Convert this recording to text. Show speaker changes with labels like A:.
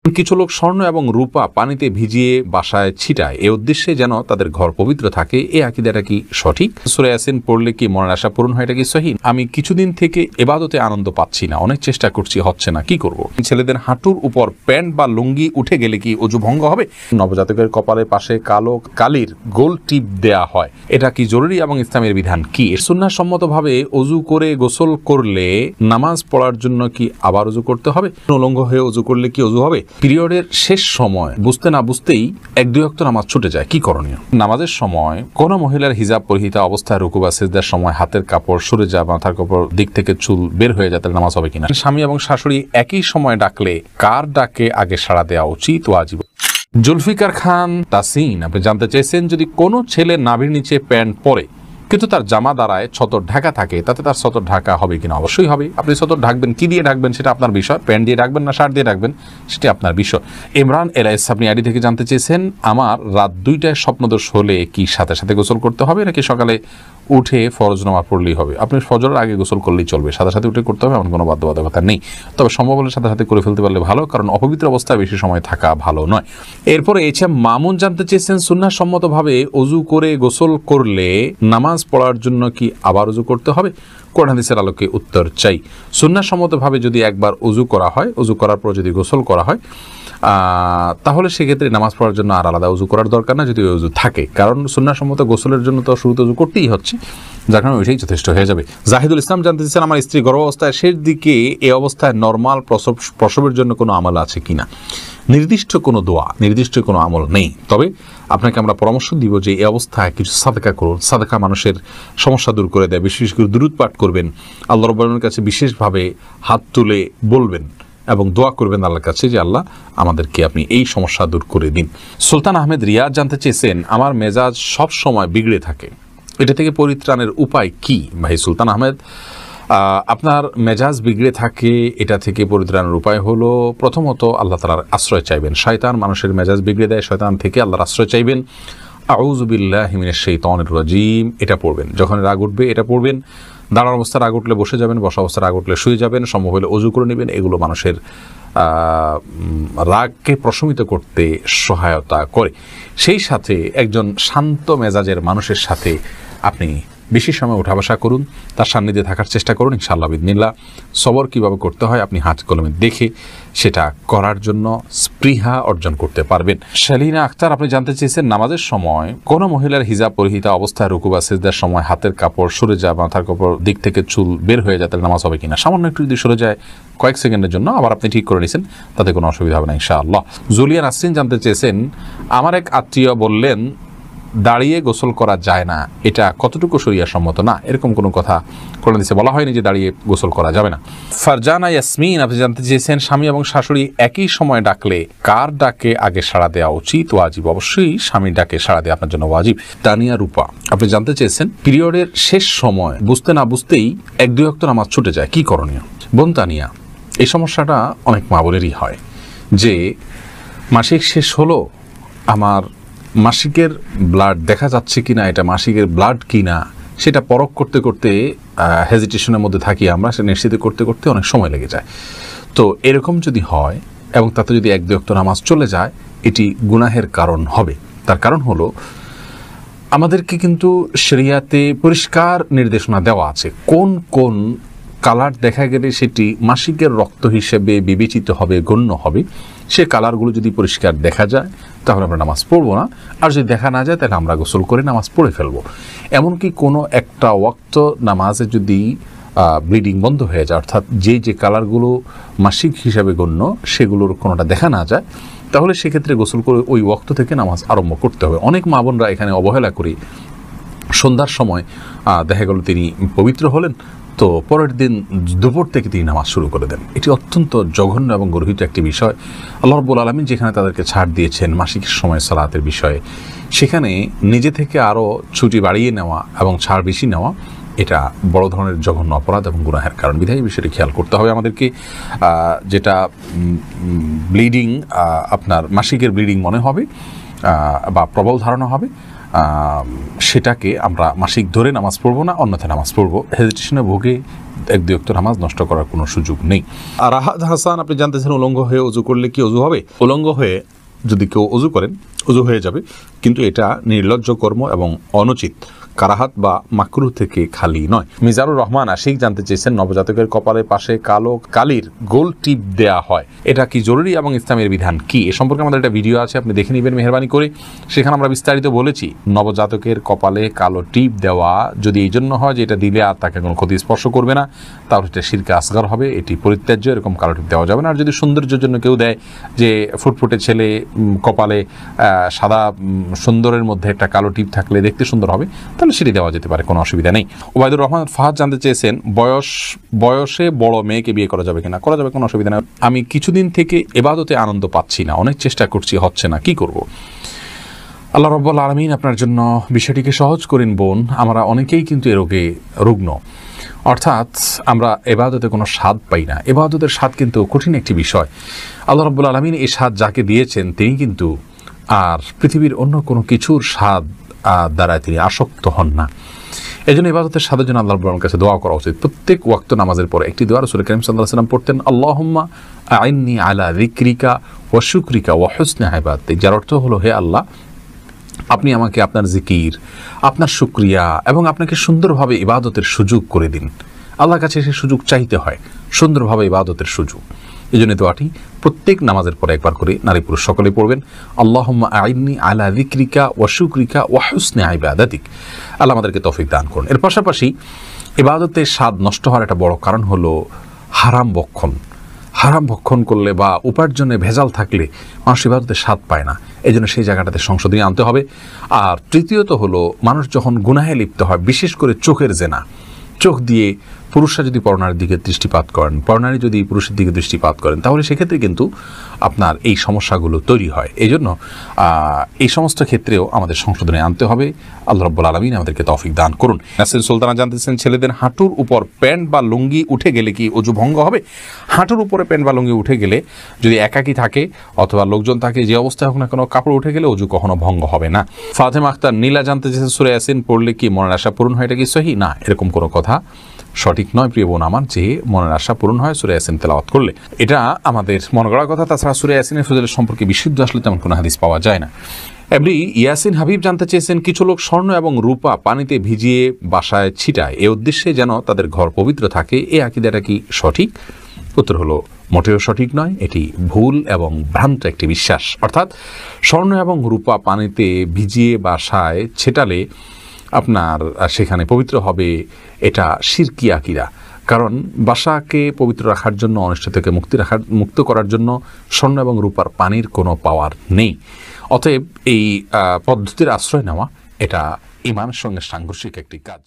A: কিছু লোক স্বর্ণ এবং রূপা পানিতে ভিজিয়ে বাসায় ছিটায় এ উদ্দেশ্যে যেন তাদের ঘর পবিত্র থাকে। এই আকীদাটা কি সঠিক? সূরা ইয়াসিন পড়লে কি মনের আশা পূরণ হয়? এটা কি সহিহ? আমি কিছুদিন থেকে ইবাদতে আনন্দ পাচ্ছি না, অনেক চেষ্টা করছি, হচ্ছে না, কি করব? ছেলেদের হাঁটুর উপর প্যান্ট বা লুঙ্গি উঠে গেলে কি ওযু ভঙ্গ হবে? নবজাতকের কপালের পাশে কালো কালির গোল টিপ দেয়া হয়, এটা কি জরুরি এবং ইসলামের বিধান কি? সুন্নাহ সম্মতভাবে ওযু করে গোসল করলে নামাজ পড়ার জন্য কি আবার ওযু করতে হবে? উলঙ্গ হয়ে ওযু করলে কি ওযু হবে? পিরিয়ডের শেষ সময় বুঝতে না বুঝতেই 1-2 ওয়াক্ত নামাজ ছুটে যায়, কি করণীয়? নামাজের সময় কোন মহিলার হিজাব পরিহিতা অবস্থায় রুকু বা সিজদার সময় হাতের কাপড় সরে যায়, মাথার কাপড় দিক থেকে চুল বের হয়ে যায়, তাহলে নামাজ হবে কিনা? স্বামী এবং শাশুড়ি একই সময় ডাকলে কার ডাকে আগে সাড়া দেওয়া উচিত, ওয়াজিব? জুলফিকার খান তাসিন আপনি জানতে চেয়েছেন, যদি কোনো ছেলে নাভির নিচে প্যান্ট পরে কিন্তু তার জামা দ্বারায় ছতর ঢাকা থাকে, তাতে তার ছতর ঢাকা হবে কিনা? অবশ্যই হবে। আপনি ছতর ঢাকবেন, কি দিয়ে ঢাকবেন সেটা আপনার বিষয়। প্যান্ট দিয়ে ঢাকবেন না শার্ট দিয়ে ঢাকবেন সেটা আপনার বিষয়। ইমরান এলআইএস আপনি আইডি থেকে জানতে চেয়েছেন, আমার রাত 2টায় স্বপ্নদোষ হলে কি সাথে সাথে গোসল করতে হবে নাকি সকালে উঠে ফরজ নামাজ পড়লেই হবে? আপনি ফজরের আগে গোসল করলেই চলবে, সাথে সাথে উঠে করতে হবে এমন কোনো বাধ্যবাধকতা নেই। তবে সম্ভব হলে সাথে সাথে করে ফেলতে পারলে ভালো, কারণ অপবিত্র অবস্থায় বেশি সময় থাকা ভালো নয়। এরপরে এছাড়া মামুন জানতে চেয়েছেন, সুন্নাহ সম্মতভাবে ওযু করে গোসল করলে নামাজ পড়ার জন্য কি আবার ওযু করতে হবে? কোরআন হাদিসের আলোকে উত্তর চাই। সুন্নাহ সম্মতভাবে যদি একবার ওযু করা হয়, ওযু করার পর যদি গোসল করা হয়, তাহলে সেক্ষেত্রে নামাজ পড়ার জন্য আর আলাদা ওযু করার দরকার না, যদি ওযু থাকে। কারণ সুন্নাহ সম্মত গোসলের জন্য তো শুরুতে ওযু করতেই হচ্ছে, যার কারণে ওইটাই যথেষ্ট হয়ে যাবে। জাহিদুল ইসলাম জানতে চাচ্ছেন, আমার স্ত্রী গর্ভাবস্থায় শেষ দিকে এই অবস্থায় নরমাল প্রসবের জন্য কোনো আমল আছে কিনা? নির্দিষ্ট কোনো দোয়া, নির্দিষ্ট কোনো আমল নেই। তবে আপনাকে আমরা পরামর্শ দিব যে এই অবস্থায় কিছু সাদকা করুন। সাদকা মানুষের সমস্যা দূর করে দেয়। বিশেষ করে দুরূদ পাঠ করবেন, আল্লাহ রাব্বুল আলামিনের কাছে বিশেষভাবে হাত তুলে বলবেন এবং দোয়া করবেন আল্লাহর কাছে যে আল্লাহ আমাদেরকে আপনি এই সমস্যা দূর করে দিন। সুলতান আহমেদ রিয়াদ জানতে চেয়েছেন, আমার মেজাজ সব সময় বিগড়ে থাকে, এটা থেকে পরিত্রাণের উপায় কি? ভাই সুলতান আহমেদ, আপনার মেজাজ বিগড়ে থাকে, এটা থেকে পরিত্রাণের উপায় হলো প্রথমত আল্লাহ তাআলার আশ্রয় চাইবেন। শয়তান মানুষের মেজাজ বিগড়ে দেয়, শয়তান থেকে আল্লাহর আশ্রয় চাইবেন। আউযু বিল্লাহি মিনাশ শাইতানির রাজিম এটা পড়বেন। যখন রাগ উঠবে এটা পড়বেন। দাঁড়ানো অবস্থায় রাগ উঠলে বসে যাবেন, বসা অবস্থায় রাগ উঠলে শুয়ে যাবেন, সম্ভব হলে ওযু করে নেবেন। এগুলো মানুষের রাগকে প্রশমিত করতে সহায়তা করে। সেই সাথে একজন শান্ত মেজাজের মানুষের সাথে আপনি বেশি সময় উঠা বসা করুন, তার সান্নিধ্যে থাকার চেষ্টা করুন, ইনশাআল্লাহ বিদিনিল্লাহ সবর কীভাবে করতে হয় আপনি হাত কলমে দেখে সেটা করার জন্য স্পৃহা অর্জন করতে পারবেন। শালিনা আক্তার আপনি জানতে চেয়েছেন, নামাজের সময় কোনো মহিলার হিজাব পরিহিতা অবস্থায় রুকু বা সিজদার সময় হাতের কাপড় সরে যায়, মাথার কাপড় দিক থেকে চুল বের হয়ে যায়, তাহলে নামাজ হবে কিনা? সামান্য একটু যদি সরে যায় কয়েক সেকেন্ডের জন্য, আবার আপনি ঠিক করে নিয়েছেন, তাতে কোনো অসুবিধা হবে না ইনশাআল্লাহ। জুলিয়া নাসরিন জানতে চেয়েছেন, আমার এক আত্মীয় বললেন দাঁড়িয়ে গোসল করা যায় না, এটা কতটুকু শরিয়া সম্মত? না, এরকম কোনো কথা কোরআন হাদিসে বলা হয়নি যে দাঁড়িয়ে গোসল করা যাবে না। ফারজানা ইয়াসমিন আপনি জানতে চেয়েছেন, স্বামী এবং শাশুড়ি একই সময় ডাকলে কার ডাকে আগে সাড়া দেওয়া উচিত, ওয়াজিব? অবশ্যই স্বামীর ডাকে সাড়া দেওয়া আপনার জন্য ওয়াজিব। তানিয়া রূপা আপনি জানতে চেয়েছেন, পিরিয়ডের শেষ সময় বুঝতে না বুঝতেই 1-2 ওয়াক্ত নামাজ ছুটে যায়, কি করণীয়? বোন তানিয়া, এই সমস্যাটা অনেক মা বোনেরই হয় যে মাসিক শেষ হলো, আমার মাসিকের ব্লাড দেখা যাচ্ছে কিনা, এটা মাসিকের ব্লাড কিনা সেটা পরখ করতে করতে হেজিটেশনের মধ্যে থাকি আমরা, সেটা নিশ্চিত করতে করতে অনেক সময় লেগে যায়। তো এরকম যদি হয় এবং তাতে যদি 1-2 ওয়াক্ত নামাজ চলে যায়, এটি গুনাহের কারণ হবে। তার কারণ হলো আমাদেরকে কিন্তু শরিয়াতে পরিষ্কার নির্দেশনা দেওয়া আছে কোন কোন কালার দেখা গেলে সেটি মাসিকের রক্ত হিসেবে বিবেচিত হবে, গণ্য হবে। সে কালারগুলো যদি পরিষ্কার দেখা যায় তাহলে আমরা নামাজ পড়বো না, আর যদি দেখা না যায় তাহলে আমরা গোসল করে নামাজ পড়ে ফেলবো। এমনকি কোনো একটা ওয়াক্ত নামাজে যদি ব্লিডিং বন্ধ হয়ে যায়, অর্থাৎ যে কালারগুলো মাসিক হিসাবে গণ্য সেগুলোর কোনোটা দেখা না যায়, তাহলে সেক্ষেত্রে গোসল করে ওই ওয়াক্ত থেকে নামাজ আরম্ভ করতে হবে। অনেক মা বোনরা এখানে অবহেলা করে সন্ধ্যার সময় দেখা গেল তিনি পবিত্র হলেন, তো পরের দিন দুপুর থেকে তিনি নামাজ শুরু করে দেন। এটি অত্যন্ত জঘন্য এবং গর্হিত একটি বিষয়। আল্লাহ রাব্বুল আলামিন যেখানে তাদেরকে ছাড় দিয়েছেন মাসিকের সময় সালাতের বিষয়ে, সেখানে নিজে থেকে আরও ছুটি বাড়িয়ে নেওয়া এবং ছাড় বেশি নেওয়া এটা বড় ধরনের জঘন্য অপরাধ এবং গুনাহের কারণ। বিধায় এই বিষয়টি খেয়াল করতে হবে আমাদেরকে। যেটা ব্লিডিং আপনার মাসিকের ব্লিডিং মনে হবে বা প্রবল ধারণা হবে, সেটাকে আমরা মাসিক ধরে নামাজ পড়বো না, অন্যথায় নামাজ পড়বো। হেজিটেশনে ভুগে এক দুই ওয়াক্ত নামাজ নষ্ট করার কোনো সুযোগ নেই। আর রাহাত হাসান, আপনি জানতেছেন উলঙ্গ হয়ে অজু করলে কি অজু হবে? উলঙ্গ হয়ে যদি কেউ অজু করেন, অজু হয়ে যাবে, কিন্তু এটা নির্লজ্জ কর্ম এবং অনুচিত, কারাহাত বা মাকরুহ থেকে খালি নয়। মিজানুর রহমান আশিক জানতে চেয়েছেন, নবজাতকের কপালের পাশে কালো কালির গোল টিপ দেয়া হয়, এটা কি জরুরি এবং ইসলামের বিধান কি? এ সম্পর্কে আমাদের একটা ভিডিও আছে, আপনি দেখে নেবেন মেহরবানি করে। সেখানে আমরা বিস্তারিত বলেছি নবজাতকের কপালে কালো টিপ দেওয়া যদি এই জন্য হয় যে এটা দিলে আর তাকে কোনো ক্ষতি স্পর্শ করবে না, তাহলে এটা শিরকে আসগার হবে, এটি পরিত্যাজ্য, এরকম কালো টিপ দেওয়া যাবে না। আর যদি সৌন্দর্যের জন্য কেউ দেয়, যে ফুটফুটে ছেলে কপালে সাদা সুন্দরের মধ্যে একটা কালো টিপ থাকলে দেখতে সুন্দর হবে, তাহলে সেটি দেওয়া যেতে পারে, কোনো অসুবিধা নেই। ওবায়দুর রহমান ফাহাদ জানতে চেয়েছেন, বয়সে বড় মেয়েকে বিয়ে করা যাবে কিনা? করা যাবে, কোনো অসুবিধা নেই। আমি কিছুদিন থেকে ইবাদতে আনন্দ পাচ্ছি না, অনেক চেষ্টা করছি, হচ্ছে না, কি করব? আল্লাহ রাব্বুল আলামিন আপনার জন্য বিষয়টিকে সহজ করেন বোন। আমরা অনেকেই কিন্তু এ রোগে রুগ্ন, অর্থাৎ আমরা ইবাদতে কোনো স্বাদ পাই না। ইবাদতের স্বাদ কিন্তু কঠিন একটি বিষয়। আল্লাহ রাব্বুল আলামিন এই স্বাদ যাকে দিয়েছেন, তিনি কিন্তু আর পৃথিবীর অন্য কোনো কিছুর স্বাদ দ্বারা তিনি আসক্ত হন না। এই জন্য ইবাদতের স্বাদের জন্য আল্লাহ রাব্বুল আলামিনের কাছে দোয়া করা উচিত। প্রত্যেক ওয়াক্ত নামাজের পরে একটি দোয়া রাসূল কারীম সাল্লাল্লাহু আলাইহি ওয়াসাল্লাম পড়তেন, আল্লাহুম্মা আইন্নি আলা যিকরিকা ওয়া শুকরিকা ওয়া হুসনি ইবাদাতিক, যার অর্থ হলো, হে আল্লাহ, আপনি আমাকে আপনার জিকির, আপনার শুকরিয়া এবং আপনাকে সুন্দরভাবে ইবাদতের সুযোগ করে দিন। আল্লাহর কাছে সেই সুযোগ চাইতে হয়, সুন্দরভাবে ইবাদতের সুযোগ। এই জন্য দোয়াটি প্রত্যেক নামাজের পরে একবার করে নারী পুরুষ সকলে পড়বেন, আল্লাহুম্মা আইন্নি আলা যিকরিকা ওয়া শুকরিকা ওয়া হুসনি ইবাদাতিক। আল্লাহ আমাদেরকে তৌফিক দান করুন। এর পাশাপাশি ইবাদতের স্বাদ নষ্ট হওয়ার একটা বড় কারণ হলো হারাম ভক্ষণ। হারাম ভক্ষণ করলে বা উপার্জনে ভেজাল থাকলে মানুষ ইবাদতের স্বাদ পায় না। এই জন্য সেই জায়গাটাতে সংশোধনী আনতে হবে। আর তৃতীয়ত হলো, মানুষ যখন গুনাহে লিপ্ত হয়, বিশেষ করে চোখের জেনা, চোখ দিয়ে পুরুষরা যদি পরনারীর দিকে দৃষ্টিপাত করেন, পরনারী যদি পুরুষের দিকে দৃষ্টিপাত করেন, তাহলে সেক্ষেত্রে কিন্তু আপনার এই সমস্যাগুলো তৈরি হয়। এই জন্য এই সমস্ত ক্ষেত্রেও আমাদের সংশোধনে আনতে হবে। আল্লাহ রাব্বুল আলামিন আমাদেরকে তৌফিক দান করুন। নাসির সুলতানা জানতেছেন, ছেলেদের হাঁটুর উপর প্যান্ট বা লুঙ্গি উঠে গেলে কি অজু ভঙ্গ হবে? হাঁটুর উপরে প্যান্ট বা লুঙ্গি উঠে গেলে, যদি একাকী থাকে অথবা লোকজন থাকে, যে অবস্থায় হোক না কোনো, কাপড় উঠে গেলে অজু কখনো ভঙ্গ হবে না। ফাতেমা আক্তার নীলা জানতে চেয়েছেন, সূরা ইয়াসিন পড়লে কি মনের আশা পূরণ হয়, এটা কি সহিহ? না, এরকম কোনো কথা সঠিক নয় প্রিয় বোন আমার, যে মনের আশা পূরণ হয় সূরা ইয়াসিন তেলাওয়াত করলে। এটা আমাদের মন গড়া কথা। তাছাড়া সূরা ইয়াসিনের ফজিলত সম্পর্কে বিশুদ্ধ আসলে তেমন কোনো হাদিস পাওয়া যায় না। এমনি ইয়াসিন হাবিব জানতে চেয়েছেন, কিছু লোক স্বর্ণ এবং রূপা পানিতে ভিজিয়ে বাসায় ছিটায়, এ উদ্দেশ্যে যেন তাদের ঘর পবিত্র থাকে, এই আকীদাটা কি সঠিক? উত্তর হলো, মোটেও সঠিক নয়। এটি ভুল এবং ভ্রান্ত একটি বিশ্বাস। অর্থাৎ স্বর্ণ এবং রূপা পানিতে ভিজিয়ে বাসায় ছেটালে আপনার সেখানে পবিত্র হবে, এটা শিরকি আকীদা। কারণ বাসাকে পবিত্র রাখার জন্য, অনিষ্ট থেকে মুক্ত করার জন্য স্বর্ণ এবং রূপার পানির কোনো পাওয়ার নেই। অতএব এই পদ্ধতির আশ্রয় নেওয়া, এটা ঈমানের সঙ্গে সাংঘর্ষিক একটি কাজ।